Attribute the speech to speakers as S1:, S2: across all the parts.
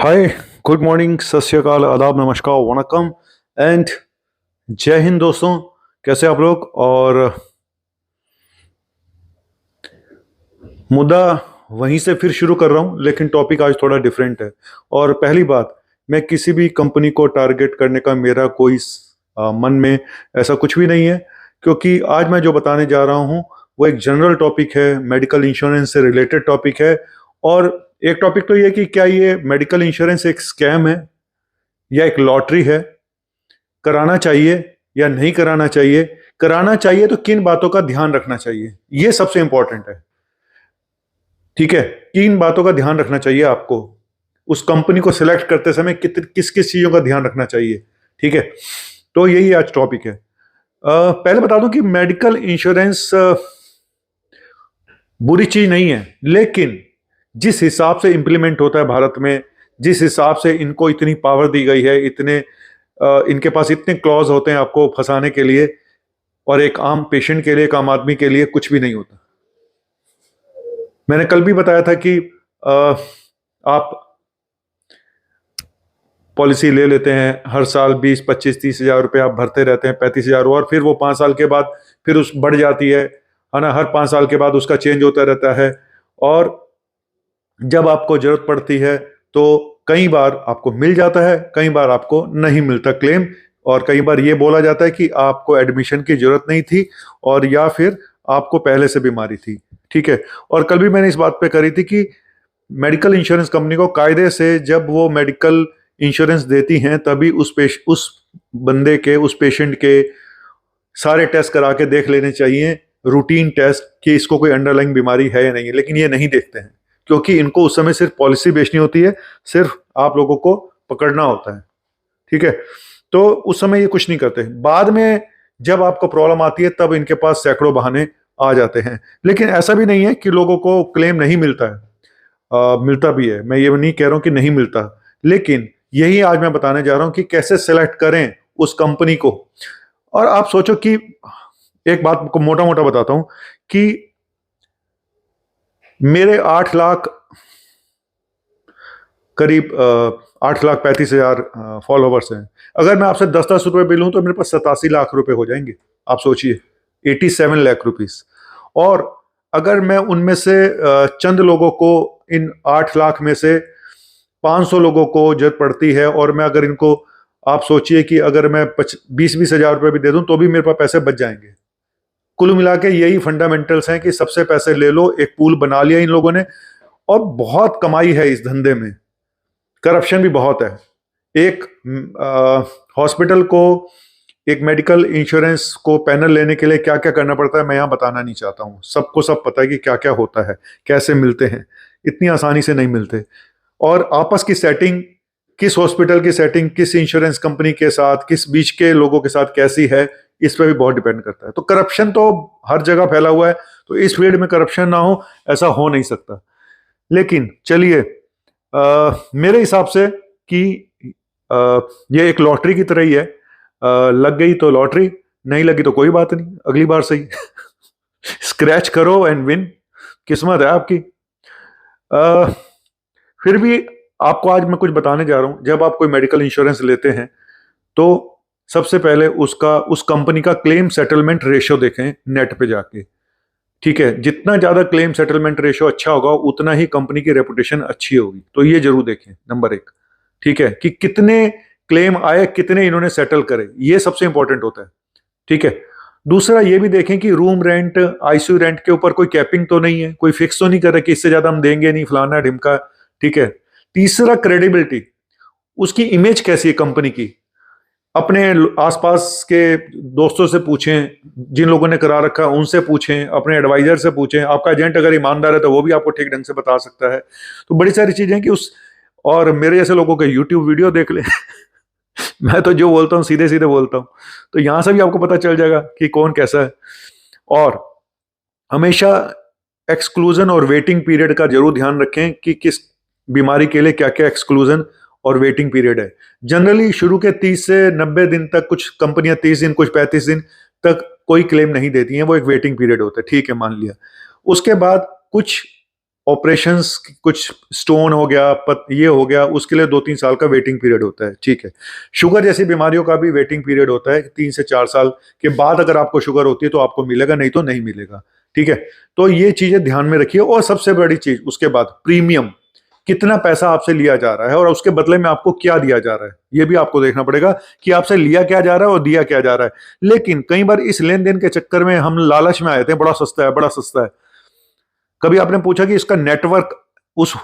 S1: हाय, good morning, सत श्री अकाल, आदाब, नमस्कार, वणक्कम एंड जय हिंद दोस्तों। कैसे आप लोग? और मुद्दा वहीं से फिर शुरू कर रहा हूं, लेकिन टॉपिक आज थोड़ा डिफरेंट है। और पहली बात, मैं किसी भी कंपनी को टारगेट करने का मेरा कोई मन में ऐसा कुछ भी नहीं है, क्योंकि आज मैं जो बताने जा रहा हूं वो एक जनरल टॉपिक है, मेडिकल इंश्योरेंस से रिलेटेड टॉपिक है। और एक टॉपिक तो ये कि क्या ये मेडिकल इंश्योरेंस एक स्कैम है या एक लॉटरी है, कराना चाहिए या नहीं कराना चाहिए, कराना चाहिए तो किन बातों का ध्यान रखना चाहिए, ये सबसे इंपॉर्टेंट है। ठीक है, किन बातों का ध्यान रखना चाहिए आपको उस कंपनी को सिलेक्ट करते समय, किस किस चीजों का ध्यान रखना चाहिए। ठीक है, तो यही आज टॉपिक है। पहले बता दूं कि मेडिकल इंश्योरेंस बुरी चीज नहीं है, लेकिन जिस हिसाब से इंप्लीमेंट होता है भारत में, जिस हिसाब से इनको इतनी पावर दी गई है, इनके पास इतने क्लॉज होते हैं आपको फंसाने के लिए, और एक आम पेशेंट के लिए, एक आम आदमी के लिए कुछ भी नहीं होता। मैंने कल भी बताया था कि आप पॉलिसी ले लेते हैं, हर साल 20, 25, 30 हजार रुपए आप भरते रहते हैं, 35 हजार, और फिर वो 5 साल के बाद फिर उस बढ़ जाती है ना। हर 5 साल के बाद उसका चेंज होता रहता है, और जब आपको जरूरत पड़ती है तो कई बार आपको मिल जाता है, कई बार आपको नहीं मिलता क्लेम, और कई बार ये बोला जाता है कि आपको एडमिशन की जरूरत नहीं थी, और या फिर आपको पहले से बीमारी थी। ठीक है, और कल भी मैंने इस बात पे करी थी कि मेडिकल इंश्योरेंस कंपनी को कायदे से जब वो मेडिकल इंश्योरेंस देती हैं तभी उस बंदे के, उस पेशेंट के सारे टेस्ट करा के देख लेने चाहिए, रूटीन टेस्ट, कि इसको कोई अंडरलाइंग बीमारी है या नहीं है। लेकिन ये नहीं देखते हैं, क्योंकि इनको उस समय सिर्फ पॉलिसी बेचनी होती है, सिर्फ आप लोगों को पकड़ना होता है। ठीक है, तो उस समय ये कुछ नहीं करते। बाद में जब आपको प्रॉब्लम आती है तब इनके पास सैकड़ों बहाने आ जाते हैं। लेकिन ऐसा भी नहीं है कि लोगों को क्लेम नहीं मिलता है, मिलता भी है। मैं ये नहीं कह रहा हूं कि नहीं मिलता, लेकिन यही आज मैं बताने जा रहा हूं कि कैसे सेलेक्ट करें उस कंपनी को। और आप सोचो कि एक बात को मोटा मोटा बताता हूं कि मेरे 8 लाख, करीब 8,35,000 फॉलोवर्स हैं। अगर मैं आपसे 10-10 रुपए भी लूं तो मेरे पास 87 लाख रुपए हो जाएंगे। आप सोचिए, 87 लाख रुपीस। और अगर मैं उनमें से चंद लोगों को, इन 8 लाख में से 500 लोगों को जरूरत पड़ती है, और मैं अगर इनको, आप सोचिए कि अगर मैं 20-20 हजार रुपए भी दे दूं तो भी मेरे पास पैसे बच जाएंगे। कुल मिला के यही फंडामेंटल्स हैं कि सबसे पैसे ले लो, एक पूल बना लिया इन लोगों ने, और बहुत कमाई है इस धंधे में, करप्शन भी बहुत है। एक हॉस्पिटल को, एक मेडिकल इंश्योरेंस को पैनल लेने के लिए क्या क्या करना पड़ता है मैं यहां बताना नहीं चाहता हूं। सबको सब पता है कि क्या क्या होता है, कैसे मिलते हैं, इतनी आसानी से नहीं मिलते। और आपस की सेटिंग, किस हॉस्पिटल की सेटिंग किस इंश्योरेंस कंपनी के साथ, किस बीच के लोगों के साथ कैसी है, इस पर भी बहुत डिपेंड करता है। तो करप्शन तो हर जगह फैला हुआ है, तो इस फील्ड में करप्शन ना हो, ऐसा हो नहीं सकता। लेकिन चलिए, मेरे हिसाब से कि ये एक लॉटरी की तरह ही है। लग गई तो लॉटरी, नहीं लगी तो कोई बात नहीं, अगली बार सही। स्क्रैच करो एंड विन, किस्मत है आपकी। फिर भी आपको आज मैं कुछ बताने जा रहा हूं। जब आप कोई मेडिकल इंश्योरेंस लेते हैं तो सबसे पहले उसका, उस कंपनी का क्लेम सेटलमेंट रेशियो देखें नेट पे जाके। ठीक है, जितना ज्यादा क्लेम सेटलमेंट रेशियो अच्छा होगा उतना ही कंपनी की रेपुटेशन अच्छी होगी, तो ये जरूर देखें, नंबर एक। ठीक है, कि कितने क्लेम आए, कितने इन्होंने सेटल करे, ये सबसे इंपॉर्टेंट होता है। ठीक है, दूसरा ये भी देखें कि रूम रेंट, आईसीयू रेंट के ऊपर कोई कैपिंग तो नहीं है, कोई फिक्स तो नहीं कर रहा कि इससे ज्यादा हम देंगे नहीं, फलाना ढिमका। ठीक है, तीसरा क्रेडिबिलिटी, उसकी इमेज कैसी है कंपनी की। अपने आसपास के दोस्तों से पूछें, जिन लोगों ने करा रखा है उनसे पूछें, अपने एडवाइजर से पूछें। आपका एजेंट अगर ईमानदार है तो वो भी आपको ठीक ढंग से बता सकता है। तो बड़ी सारी चीजें हैं कि उस, और मेरे जैसे लोगों के यूट्यूब वीडियो देख ले। मैं तो जो बोलता हूँ सीधे सीधे बोलता हूँ, तो यहां से भी आपको पता चल जाएगा कि कौन कैसा है। और हमेशा एक्सक्लूजन और वेटिंग पीरियड का जरूर ध्यान रखें कि किस बीमारी के लिए क्या क्या एक्सक्लूजन और वेटिंग पीरियड है। जनरली शुरू के 30 से 90 दिन तक, कुछ कंपनियां 30 दिन, कुछ 35 दिन तक कोई क्लेम नहीं देती हैं, वो एक वेटिंग पीरियड होता है। ठीक है, मान लिया। उसके बाद कुछ ऑपरेशंस, कुछ स्टोन हो गया, ये हो गया, उसके लिए 2-3 साल का वेटिंग पीरियड होता है, ठीक है। शुगर जैसी बीमारियों का भी वेटिंग पीरियड होता है, 3 से 4 साल के बाद अगर आपको शुगर होती है तो आपको मिलेगा, नहीं तो नहीं मिलेगा, ठीक है। तो ये चीजें ध्यान में रखिए। और सबसे बड़ी चीज उसके बाद प्रीमियम, कितना पैसा आपसे लिया जा रहा है और उसके बदले में आपको क्या दिया जा रहा है, ये भी आपको देखना पड़ेगा कि आपसे लिया क्या जा रहा है और दिया क्या जा रहा है। लेकिन कई बार इस लेन देन के चक्कर में हम लालच में आए थे, बड़ा सस्ता है, बड़ा सस्ता है। कभी आपने पूछा कि इसका नेटवर्क उस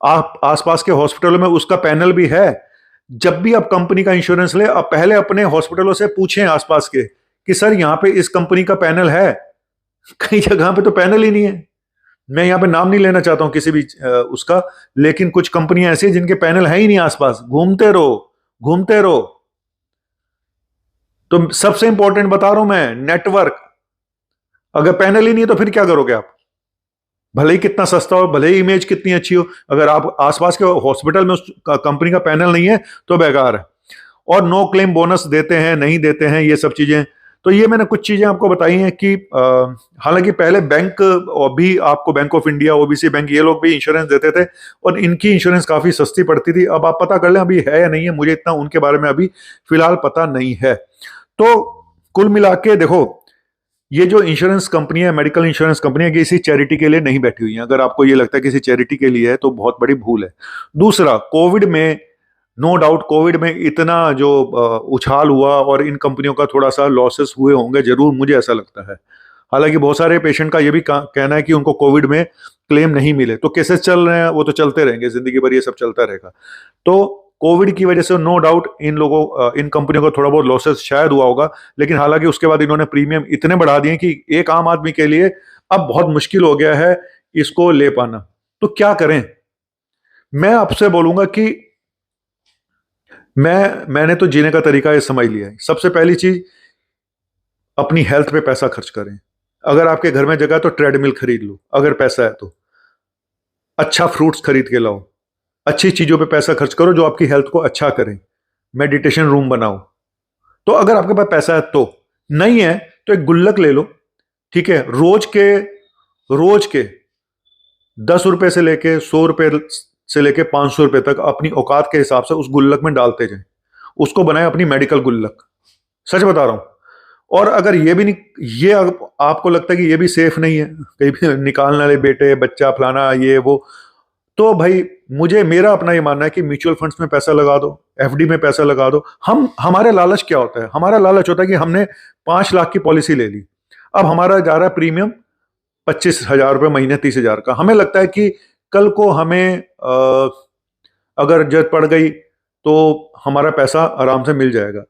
S1: आप आसपास के हॉस्पिटलों में उसका पैनल भी है? जब भी आप कंपनी का इंश्योरेंस ले, आप पहले अपने हॉस्पिटलों से पूछें आसपास के कि सर यहां पे इस कंपनी का पैनल है। कई जगह पे तो पैनल ही नहीं है। मैं यहां पे नाम नहीं लेना चाहता हूं किसी भी उसका, लेकिन कुछ कंपनियां ऐसी हैं जिनके पैनल है ही नहीं आसपास। घूमते रहो, घूमते रहो। तो सबसे इंपॉर्टेंट बता रहा हूं मैं, नेटवर्क। अगर पैनल ही नहीं है तो फिर क्या करोगे आप? भले ही कितना सस्ता हो, भले ही इमेज कितनी अच्छी हो, अगर आप आसपास के हॉस्पिटल में उस कंपनी का पैनल नहीं है तो बेकार है। और नो क्लेम बोनस देते हैं, नहीं देते हैं, ये सब चीजें। तो ये मैंने कुछ चीजें आपको बताई हैं कि हालांकि पहले बैंक भी आपको, bank of India, OBC bank, ये लोग भी इंश्योरेंस देते थे और इनकी इंश्योरेंस काफी सस्ती पड़ती थी। अब आप पता कर लें अभी है या नहीं है, मुझे इतना उनके बारे में अभी फिलहाल पता नहीं है। तो कुल मिला के देखो, ये जो इंश्योरेंस कंपनी है, मेडिकल इंश्योरेंस कंपनी है, किसी चैरिटी के लिए नहीं बैठी हुई है। अगर आपको ये लगता है किसी चैरिटी के लिए है तो बहुत बड़ी भूल है। दूसरा, कोविड में, नो डाउट कोविड में इतना जो उछाल हुआ और इन कंपनियों का थोड़ा सा लॉसेस हुए होंगे जरूर, मुझे ऐसा लगता है। हालांकि बहुत सारे पेशेंट का ये भी कहना है कि उनको कोविड में क्लेम नहीं मिले। तो केसेस चल रहे हैं, वो तो चलते रहेंगे, जिंदगी भर ये सब चलता रहेगा। तो कोविड की वजह से नो डाउट इन कंपनियों को थोड़ा बहुत लॉसेस शायद हुआ होगा, लेकिन हालांकि उसके बाद इन्होंने प्रीमियम इतने बढ़ा दिए कि एक आम आदमी के लिए अब बहुत मुश्किल हो गया है इसको ले पाना। तो क्या करें? मैं आपसे बोलूंगा कि मैंने तो जीने का तरीका ये समझ लिया है। सबसे पहली चीज, अपनी हेल्थ पे पैसा खर्च करें। अगर आपके घर में जगह है तो ट्रेडमिल खरीद लो, अगर पैसा है तो। अच्छा फ्रूट्स खरीद के लाओ। अच्छी चीजों पे पैसा खर्च करो जो आपकी हेल्थ को अच्छा करें। मेडिटेशन रूम बनाओ। तो अगर आपके पास पैसा है तो। नहीं है तो एक गुल्लक ले लो, ठीक है। रोज के 10 रुपए से लेके 100 रुपए से लेके 500 रुपए तक अपनी औकात के हिसाब से उस गुल्लक में डालते जाएं। उसको बनाए अपनी मेडिकल गुल्लक। सच बता रहा हूं। और अगर ये भी नहीं, ये आपको लगता है कि ये भी सेफ नहीं है, कहीं भी निकालने वाले बेटे बच्चा फलाना ये वो, तो भाई मेरा अपना ये मानना है कि म्यूचुअल फंड्स में पैसा लगा दो, एफडी में पैसा लगा दो। हमारे लालच क्या होता है? हमारा लालच होता है कि हमने 5 लाख की पॉलिसी ले ली, अब हमारा जा रहा है प्रीमियम 25,000 रुपये महीने, 30,000 का। हमें लगता है कि कल को हमें अगर जरूरत पड़ गई तो हमारा पैसा आराम से मिल जाएगा।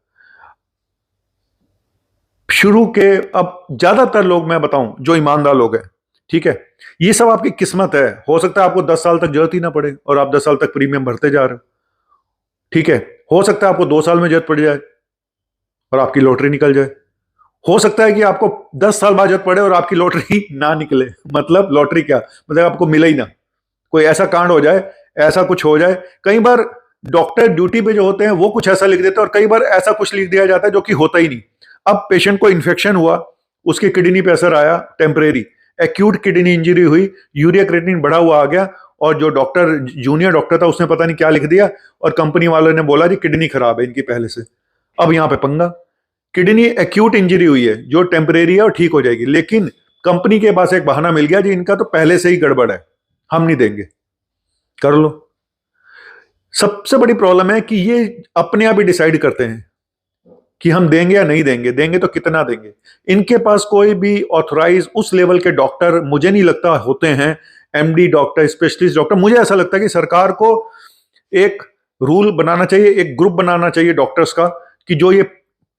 S1: शुरू के, अब ज्यादातर लोग, मैं बताऊं, जो ईमानदार लोग हैं, ठीक है, ये सब आपकी किस्मत है। हो सकता है आपको 10 साल तक जरूरत ही ना पड़े और आप 10 साल तक प्रीमियम भरते जा रहे हो, ठीक है। हो सकता है आपको 2 साल में जरूरत पड़ जाए और आपकी लॉटरी निकल जाए। हो सकता है कि आपको 10 साल बाद जरूरत पड़े और आपकी लॉटरी ना निकले। मतलब लॉटरी क्या मतलब, आपको मिले ही ना, कोई ऐसा कांड हो जाए, ऐसा कुछ हो जाए। कई बार डॉक्टर ड्यूटी पे जो होते हैं वो कुछ ऐसा लिख देते हैं और कई बार ऐसा कुछ लिख दिया जाता है जो कि होता ही नहीं। अब पेशेंट को इन्फेक्शन हुआ, उसकी किडनी पे असर आया, टेम्परेरी एक्यूट किडनी इंजरी हुई, यूरिया क्रिएटिनिन बढ़ा हुआ आ गया, और जो डॉक्टर, जूनियर डॉक्टर था, उसने पता नहीं क्या लिख दिया और कंपनी वालों ने बोला जी किडनी खराब है इनकी पहले से। अब यहां पे पंगा, किडनी एक्यूट इंजरी हुई है जो टेम्परेरी है और ठीक हो जाएगी, लेकिन कंपनी के पास एक बहाना मिल गया जी इनका तो पहले से ही गड़बड़ है, हम नहीं देंगे, कर लो। सबसे बड़ी प्रॉब्लम है कि ये अपने आप ही डिसाइड करते हैं कि हम देंगे या नहीं देंगे, देंगे तो कितना देंगे। इनके पास कोई भी ऑथराइज उस लेवल के डॉक्टर मुझे नहीं लगता होते हैं, एमडी डॉक्टर, स्पेशलिस्ट डॉक्टर। मुझे ऐसा लगता है कि सरकार को एक रूल बनाना चाहिए, एक ग्रुप बनाना चाहिए डॉक्टर्स का, कि जो ये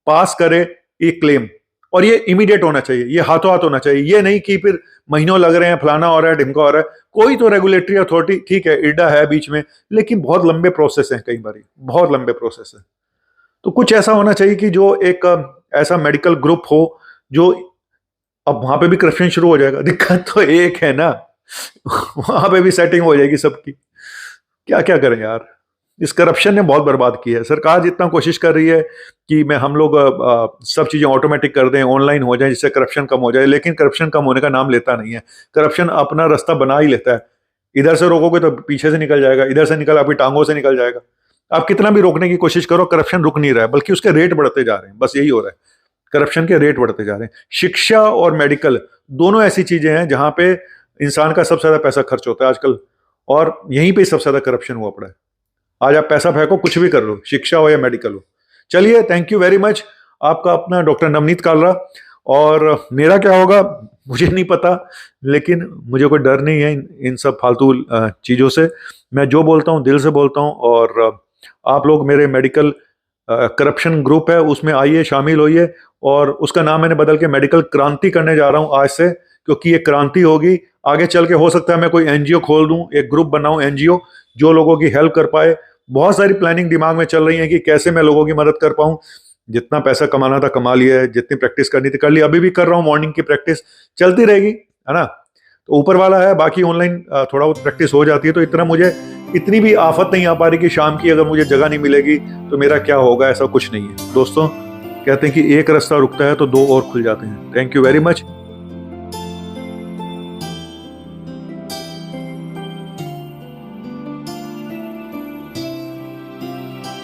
S1: पास करे ये क्लेम, और ये इमीडिएट होना चाहिए, ये हाथों हाथ होना चाहिए। ये नहीं कि फिर महीनों लग रहे हैं, फलाना हो रहा है, ढिमका हो रहा है। कोई तो रेगुलेटरी अथॉरिटी, ठीक है, इडा है बीच में, लेकिन बहुत लंबे प्रोसेस हैं, कई बार बहुत लंबे प्रोसेस है। तो कुछ ऐसा होना चाहिए कि जो एक ऐसा मेडिकल ग्रुप हो जो, अब वहां पे भी करप्शन शुरू हो जाएगा। दिक्कत तो एक है ना, वहां पे भी सेटिंग हो जाएगी सबकी। क्या क्या करें यार, इस करप्शन ने बहुत बर्बाद की है। सरकार जितना कोशिश कर रही है कि हम लोग सब चीजें ऑटोमेटिक कर दें, ऑनलाइन हो जाए, जिससे करप्शन कम हो जाए, लेकिन करप्शन कम होने का नाम लेता नहीं है। करप्शन अपना रास्ता बना ही लेता है। इधर से रोकोगे तो पीछे से निकल जाएगा, इधर से निकल आपकी टांगों से निकल जाएगा। आप कितना भी रोकने की कोशिश करो, करप्शन रुक नहीं रहा है, बल्कि उसके रेट बढ़ते जा रहे हैं। बस यही हो रहा है, करप्शन के रेट बढ़ते जा रहे हैं। शिक्षा और मेडिकल दोनों ऐसी चीजें हैं जहां पे इंसान का सबसे ज्यादा पैसा खर्च होता है आजकल, और यहीं पे सबसे ज्यादा करप्शन हुआ पड़ा है। आज आप पैसा फेंको, कुछ भी कर लो, शिक्षा हो या मेडिकल हो। चलिए, थैंक यू वेरी मच। आपका अपना डॉक्टर नवनीत कालरा। और मेरा क्या होगा मुझे नहीं पता, लेकिन मुझे कोई डर नहीं है इन सब फालतू चीज़ों से। मैं जो बोलता हूँ दिल से बोलता हूँ। और आप लोग मेरे मेडिकल करप्शन ग्रुप है, उसमें आइए, शामिल होइए। और उसका नाम मैंने बदल के मेडिकल क्रांति करने जा रहा हूँ आज से, क्योंकि ये क्रांति होगी। आगे चल के हो सकता है मैं कोई एनजीओ खोल दूं, एक ग्रुप बनाऊं एनजीओ, जो लोगों की हेल्प कर पाए। बहुत सारी प्लानिंग दिमाग में चल रही है कि कैसे मैं लोगों की मदद कर पाऊं। जितना पैसा कमाना था कमा लिया है, जितनी प्रैक्टिस करनी थी कर ली, अभी भी कर रहा हूँ। मॉर्निंग की प्रैक्टिस चलती रहेगी, है ना। तो ऊपर वाला है, बाकी ऑनलाइन थोड़ा बहुत प्रैक्टिस हो जाती है। तो इतना मुझे इतनी भी आफत नहीं आ पा रही कि शाम की अगर मुझे जगह नहीं मिलेगी तो मेरा क्या होगा, ऐसा कुछ नहीं है दोस्तों। कहते हैं कि एक रास्ता रुकता है तो दो और खुल जाते हैं। Thank you very much.